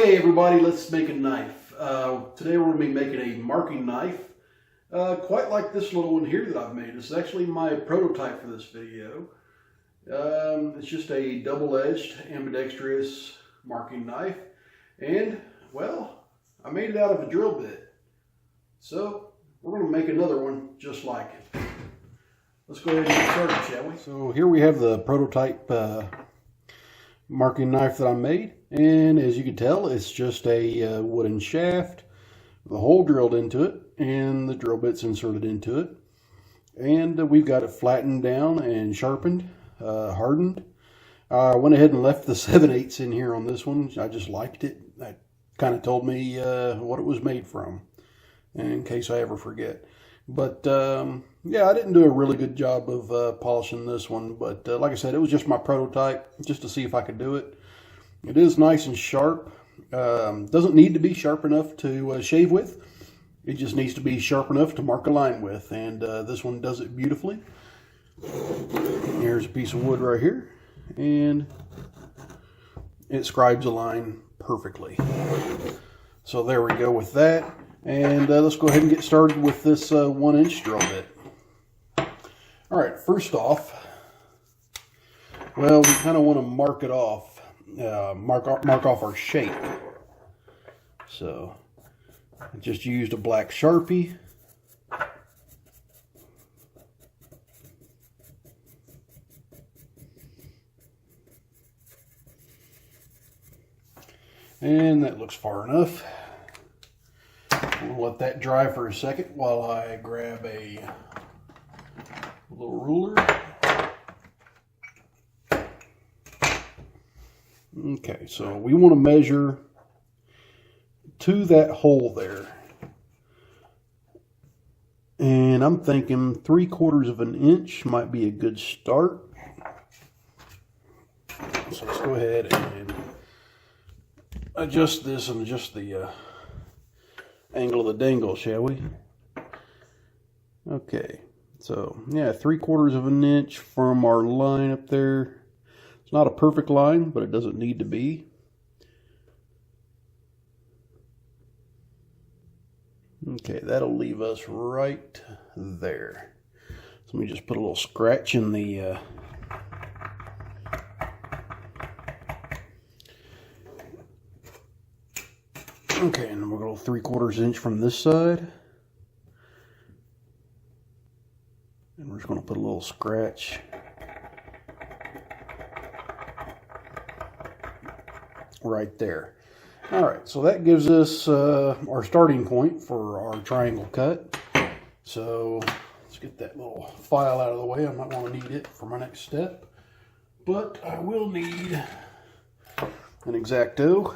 Okay everybody, let's make a knife. Today we're going to be making a marking knife, quite like this little one here that I've made. This is actually my prototype for this video. It's just a double-edged ambidextrous marking knife, and well, I made it out of a drill bit. So we're going to make another one just like it. Let's go ahead and get started, shall we? So here we have the prototype marking knife that I made, and as you can tell, it's just a wooden shaft with a hole drilled into it and the drill bits inserted into it, and we've got it flattened down and sharpened, hardened. I went ahead and left the 7/8 in here on this one. I just liked it. That kind of told me what it was made from, in case I ever forget. But yeah, I didn't do a really good job of polishing this one, but like I said, it was just my prototype, just to see if I could do it. It is nice and sharp. Doesn't need to be sharp enough to shave with. It just needs to be sharp enough to mark a line with, and this one does it beautifully. Here's a piece of wood right here, and it scribes a line perfectly. So there we go with that. And let's go ahead and get started with this 1-inch drill bit. All right, first off, well, we kind of want to mark it off, mark off our shape. So I just used a black Sharpie. And that looks far enough. We'll let that dry for a second while I grab a little ruler. Okay, so we want to measure to that hole there. And I'm thinking 3/4 of an inch might be a good start. So let's go ahead and adjust this and adjust the angle of the dangle, shall we? Okay, so yeah, 3/4 of an inch from our line up there. It's not a perfect line, but it doesn't need to be. Okay, that'll leave us right there. So let me just put a little scratch in the okay, and we'll go 3/4 inch from this side. And we're just going to put a little scratch right there. All right, so that gives us our starting point for our triangle cut. So let's get that little file out of the way. I might want to need it for my next step, but I will need an X-Acto.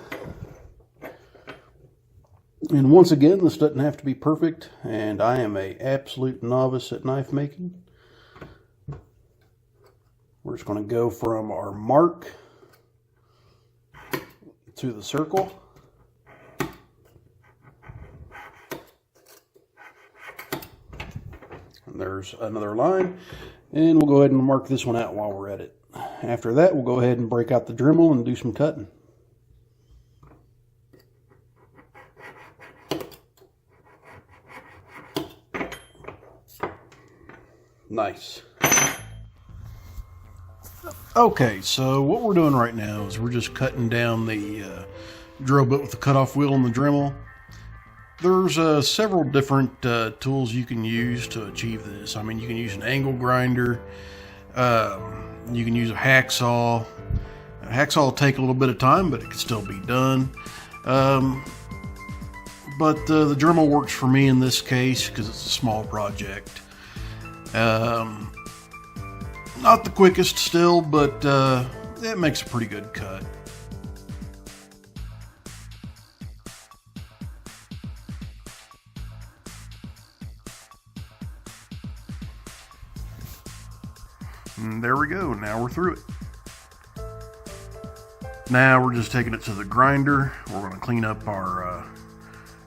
And once again, this doesn't have to be perfect, and I am an absolute novice at knife making. We're just going to go from our mark to the circle. And there's another line, and we'll go ahead and mark this one out while we're at it. After that, we'll go ahead and break out the Dremel and do some cutting. Nice. Okay, so what we're doing right now is we're just cutting down the drill bit with the cutoff wheel and the Dremel. There's several different tools you can use to achieve this. I mean, you can use an angle grinder. You can use a hacksaw. A hacksaw will take a little bit of time, but it can still be done. But the Dremel works for me in this case because it's a small project. Not the quickest still, but it makes a pretty good cut. And there we go, now we're through it. Now we're just taking it to the grinder. We're going to clean up our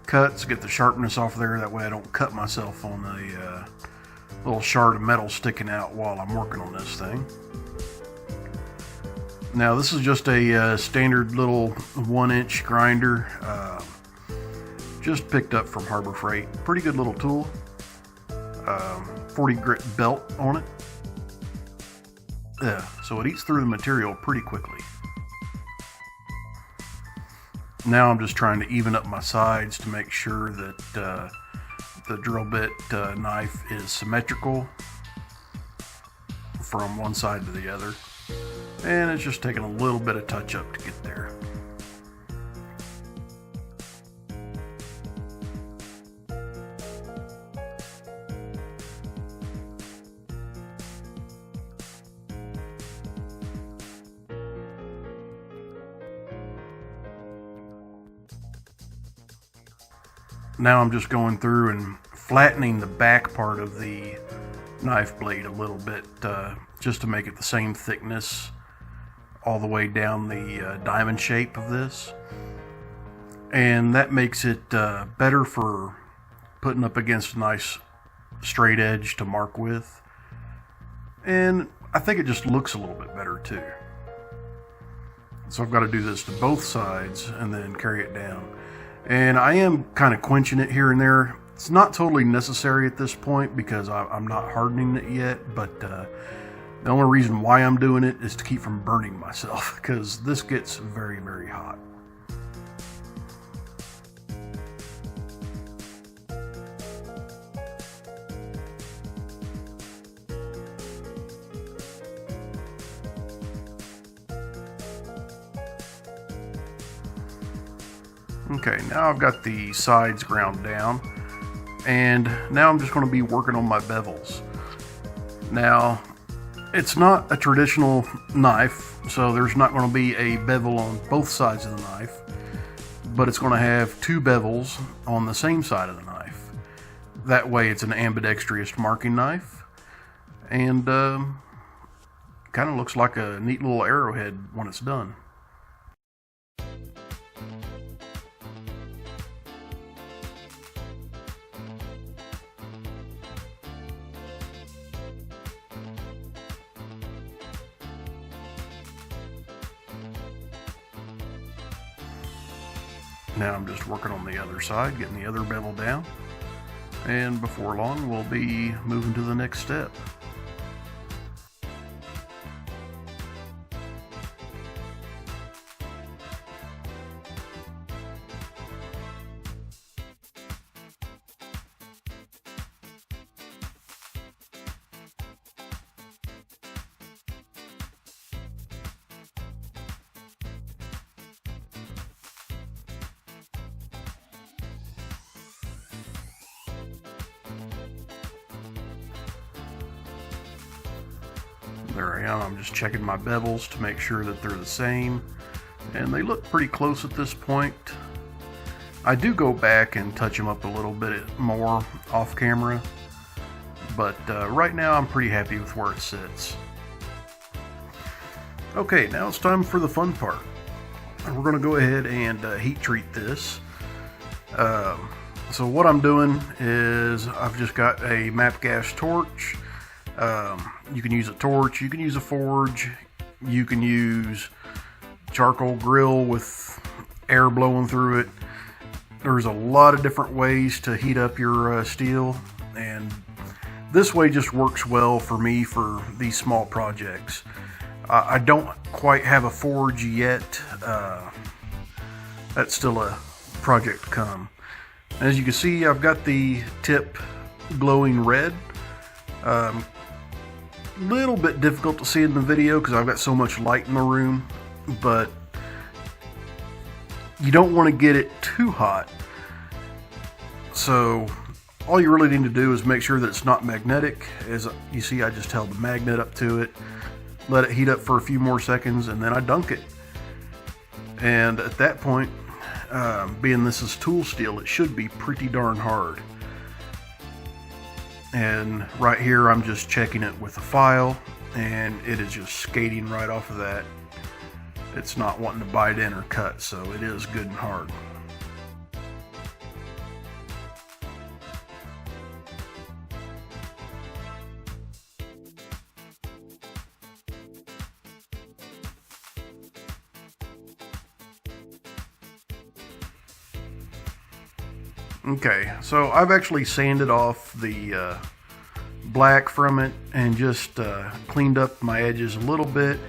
cuts, get the sharpness off there, that way I don't cut myself on the little shard of metal sticking out while I'm working on this thing. Now this is just a standard little 1-inch grinder, just picked up from Harbor Freight. Pretty good little tool. 40 grit belt on it. Yeah, so it eats through the material pretty quickly. Now I'm just trying to even up my sides to make sure that the drill bit knife is symmetrical from one side to the other. And it's just taking a little bit of touch up to get there. Now I'm just going through and flattening the back part of the knife blade a little bit, just to make it the same thickness all the way down the diamond shape of this. And that makes it better for putting up against a nice straight edge to mark with. And I think it just looks a little bit better too. So I've got to do this to both sides and then carry it down. And I am kind of quenching it here and there. It's not totally necessary at this point because I'm not hardening it yet, but the only reason why I'm doing it is to keep from burning myself, because this gets very, very hot. Okay, now I've got the sides ground down, and now I'm just going to be working on my bevels. Now, it's not a traditional knife, so there's not going to be a bevel on both sides of the knife, but it's going to have two bevels on the same side of the knife. That way it's an ambidextrous marking knife, and kind of looks like a neat little arrowhead when it's done. Now I'm just working on the other side, getting the other bevel down, and before long we'll be moving to the next step. There I am. I'm just checking my bevels to make sure that they're the same, and they look pretty close at this point. I do go back and touch them up a little bit more off camera, but right now I'm pretty happy with where it sits. Okay, now it's time for the fun part. We're going to go ahead and heat treat this. So what I'm doing is I've just got a MAP gas torch. You can use a torch, you can use a forge, you can use charcoal grill with air blowing through it. There's a lot of different ways to heat up your steel, and this way just works well for me for these small projects. I don't quite have a forge yet. That's still a project to come. As you can see, I've got the tip glowing red. Little bit difficult to see in the video because I've got so much light in the room, but you don't want to get it too hot. So all you really need to do is make sure that it's not magnetic. As you see, I just held the magnet up to it, let it heat up for a few more seconds, and then I dunk it. And at that point, being this is tool steel, it should be pretty darn hard. And right here I'm just checking it with a file, and it is just skating right off of that. It's not wanting to bite in or cut, so it is good and hard. Okay, so I've actually sanded off the black from it and just cleaned up my edges a little bit,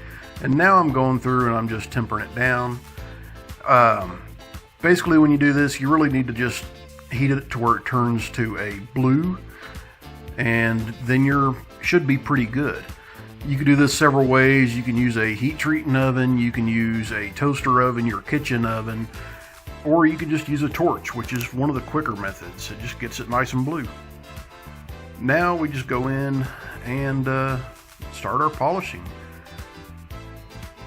and now I'm going through and I'm just tempering it down. Basically, when you do this, you really need to just heat it to where it turns to a blue, and then you should be pretty good. You can do this several ways. You can use a heat treating oven, you can use a toaster oven, your kitchen oven, or you can just use a torch, which is one of the quicker methods. It just gets it nice and blue. Now we just go in and start our polishing.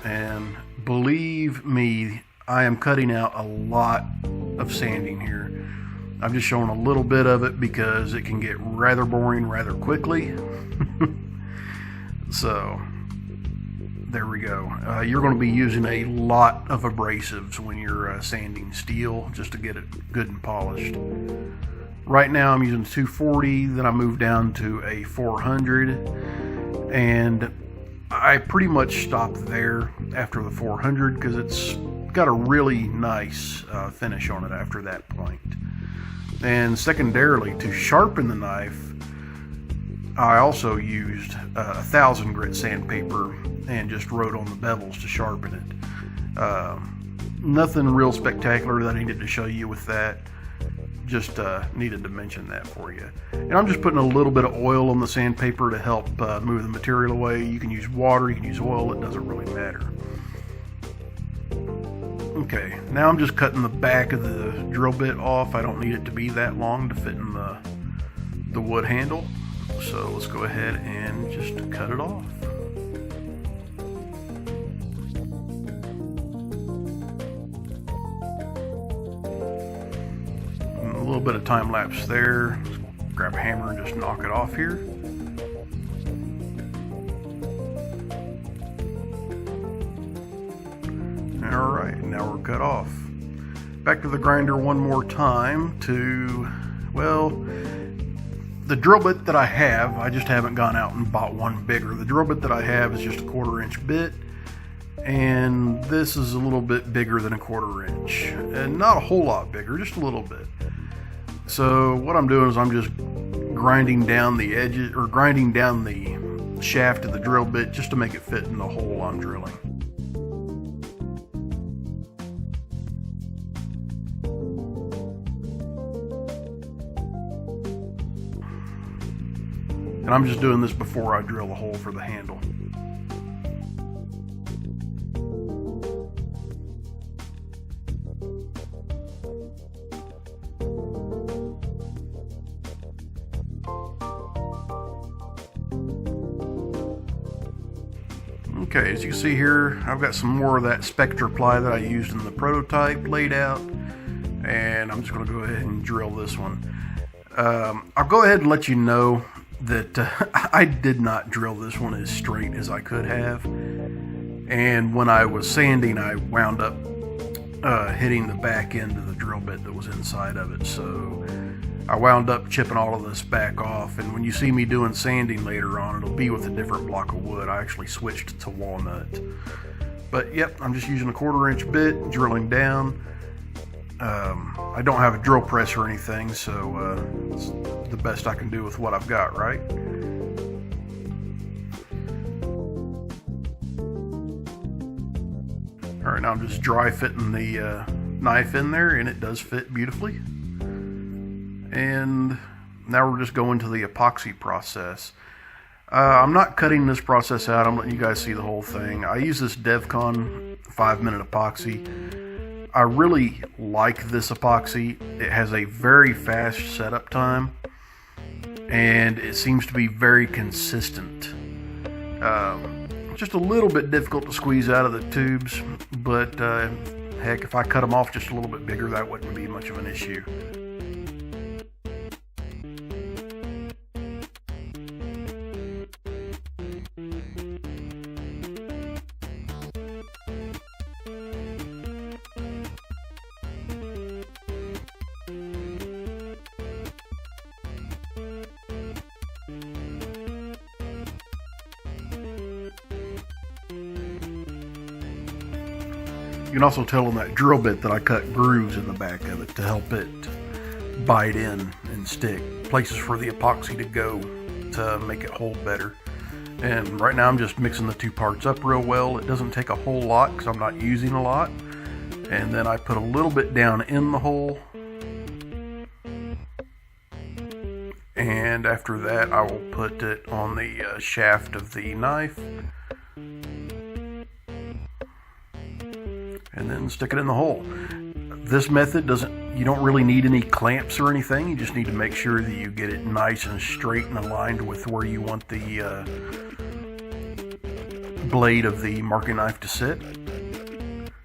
And believe me, I am cutting out a lot of sanding here. I'm just showing a little bit of it because it can get rather boring rather quickly. So there we go. You're going to be using a lot of abrasives when you're sanding steel just to get it good and polished. Right now I'm using 240, then I moved down to a 400, and I pretty much stopped there after the 400 because it's got a really nice finish on it after that point. And secondarily, to sharpen the knife, I also used 1000 grit sandpaper and just wrote on the bevels to sharpen it. Nothing real spectacular that I needed to show you with that. Just needed to mention that for you. And I'm just putting a little bit of oil on the sandpaper to help move the material away. You can use water, you can use oil, it doesn't really matter. Okay, now I'm just cutting the back of the drill bit off. I don't need it to be that long to fit in the wood handle. So let's go ahead and just cut it off. And a little bit of time lapse there. Let's grab a hammer and just knock it off here. Alright, now we're cut off. Back to the grinder one more time to, well, the drill bit that I have, I just haven't gone out and bought one bigger. The drill bit that I have is just a 1/4 inch bit, and this is a little bit bigger than a 1/4 inch. And not a whole lot bigger, just a little bit. So what I'm doing is I'm just grinding down the edges, or grinding down the shaft of the drill bit just to make it fit in the hole I'm drilling. And I'm just doing this before I drill a hole for the handle. Okay, as you can see here, I've got some more of that Spectre ply that I used in the prototype laid out, and I'm just going to go ahead and drill this one. I'll go ahead and let you know that I did not drill this one as straight as I could have, and when I was sanding I wound up hitting the back end of the drill bit that was inside of it, so I wound up chipping all of this back off. And when you see me doing sanding later on, it'll be with a different block of wood. I actually switched to walnut, but yep, I'm just using a 1/4 inch bit, drilling down. I don't have a drill press or anything, so it's the best I can do with what I've got, right? Alright, now I'm just dry fitting the knife in there, and it does fit beautifully. And now we're just going to the epoxy process. I'm not cutting this process out, I'm letting you guys see the whole thing. I use this DevCon 5-minute epoxy. I really like this epoxy. It has a very fast setup time, and it seems to be very consistent. Just a little bit difficult to squeeze out of the tubes, but heck, if I cut them off just a little bit bigger, that wouldn't be much of an issue. You can also tell on that drill bit that I cut grooves in the back of it to help it bite in and stick, places for the epoxy to go to make it hold better. And right now I'm just mixing the two parts up real well. It doesn't take a whole lot because I'm not using a lot. And then I put a little bit down in the hole. And after that I will put it on the shaft of the knife. And then stick it in the hole. This method you don't really need any clamps or anything. You just need to make sure that you get it nice and straight and aligned with where you want the blade of the marking knife to sit.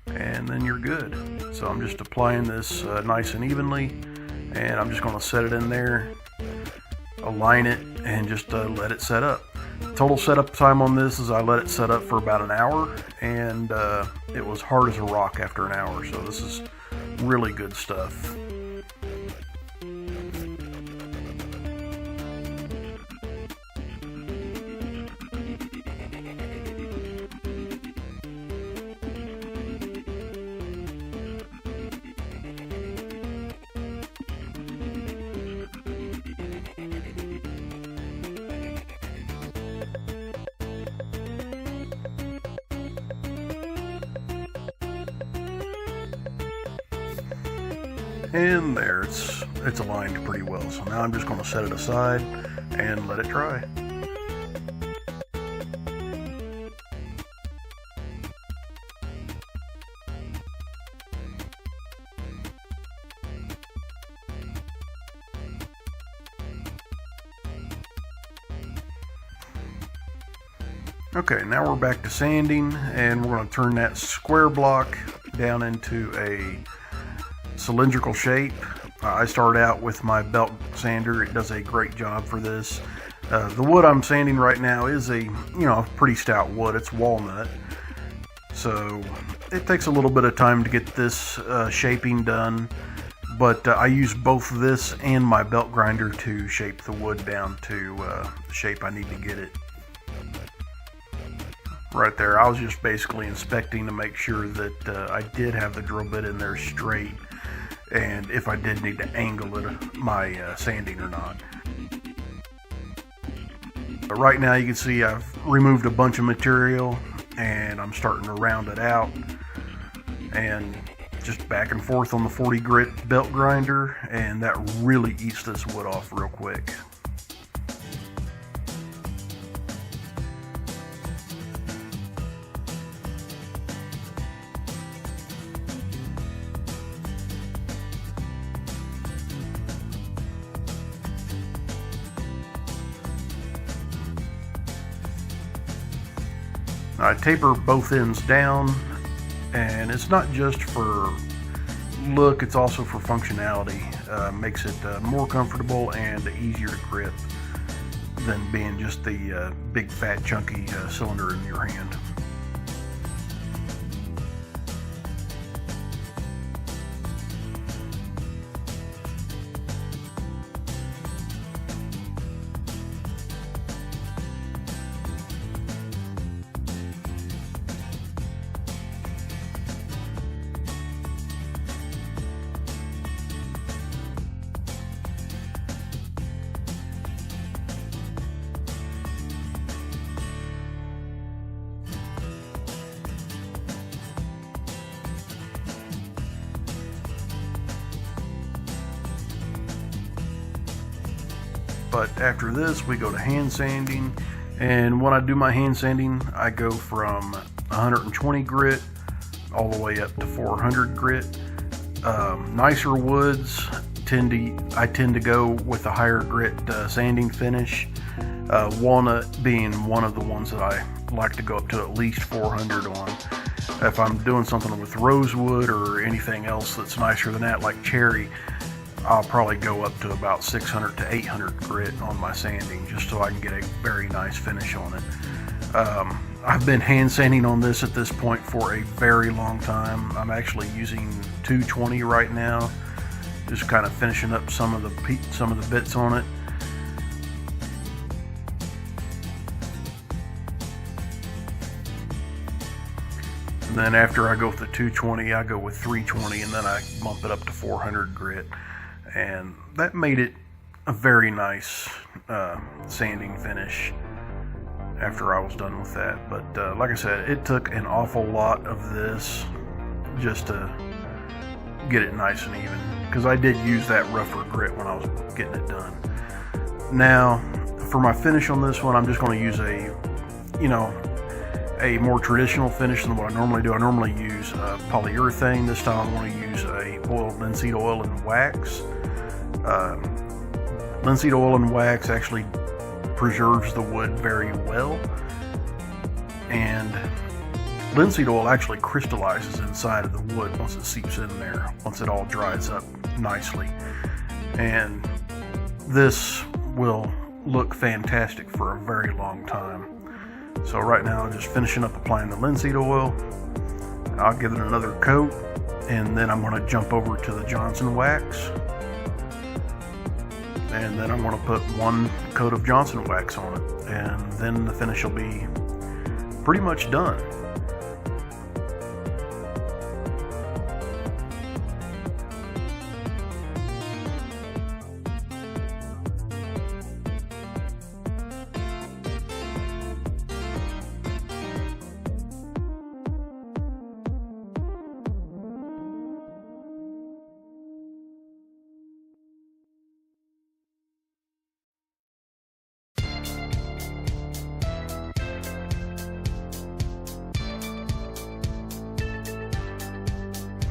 And then you're good. So I'm just applying this nice and evenly, and I'm just going to set it in there, align it, and just let it set up. Total setup time on this is I let it set up for about an hour, and it was hard as a rock after an hour. So this is really good stuff. And there, it's aligned pretty well. So now I'm just going to set it aside and let it dry. Okay, now we're back to sanding, and we're going to turn that square block down into a cylindrical shape. I start out with my belt sander. It does a great job for this. The wood I'm sanding right now is a pretty stout wood. It's walnut, so it takes a little bit of time to get this shaping done, but I use both this and my belt grinder to shape the wood down to the shape I need to get it. Right there, I was just basically inspecting to make sure that I did have the drill bit in there straight, and if I did need to angle it, my sanding or not. But right now you can see I've removed a bunch of material, and I'm starting to round it out, and just back and forth on the 40 grit belt grinder, and that really eats this wood off real quick. I taper both ends down, and it's not just for look, it's also for functionality. Makes it more comfortable and easier to grip than being just the big fat chunky cylinder in your hand. But after this, we go to hand sanding, and when I do my hand sanding, I go from 120 grit all the way up to 400 grit. Nicer woods I tend to go with a higher grit sanding finish. Walnut being one of the ones that I like to go up to at least 400 on. If I'm doing something with rosewood or anything else that's nicer than that, like cherry, I'll probably go up to about 600 to 800 grit on my sanding, just so I can get a very nice finish on it. I've been hand sanding on this at this point for a very long time. I'm actually using 220 right now, just kind of finishing up some of the bits on it. And then after I go with the 220, I go with 320, and then I bump it up to 400 grit. and that made it a very nice sanding finish after I was done with that. But like I said, it took an awful lot of this just to get it nice and even, because I did use that rougher grit when I was getting it done. Now for my finish on this one, I'm just going to use a more traditional finish than what I normally do. I normally use polyurethane. This time I'm going to use a boiled linseed oil and wax. Linseed oil and wax actually preserves the wood very well, and linseed oil actually crystallizes inside of the wood once it seeps in there, once it all dries up nicely. And this will look fantastic for a very long time. So right now I'm just finishing up applying the linseed oil. I'll give it another coat, and then I'm going to jump over to the Johnson wax, and then I'm going to put one coat of Johnson wax on it, and then the finish will be pretty much done.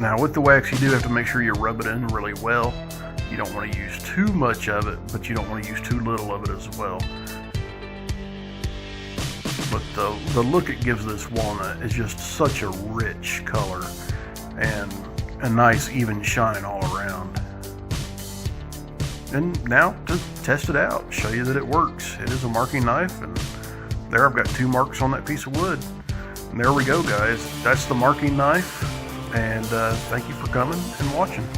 Now with the wax, you do have to make sure you rub it in really well. You don't want to use too much of it, but you don't want to use too little of it as well. But the look it gives this walnut is just such a rich color and a nice even shine all around. And now to test it out, show you that it works. It is a marking knife, and there I've got 2 marks on that piece of wood. And there we go, guys. That's the marking knife. And thank you for coming and watching.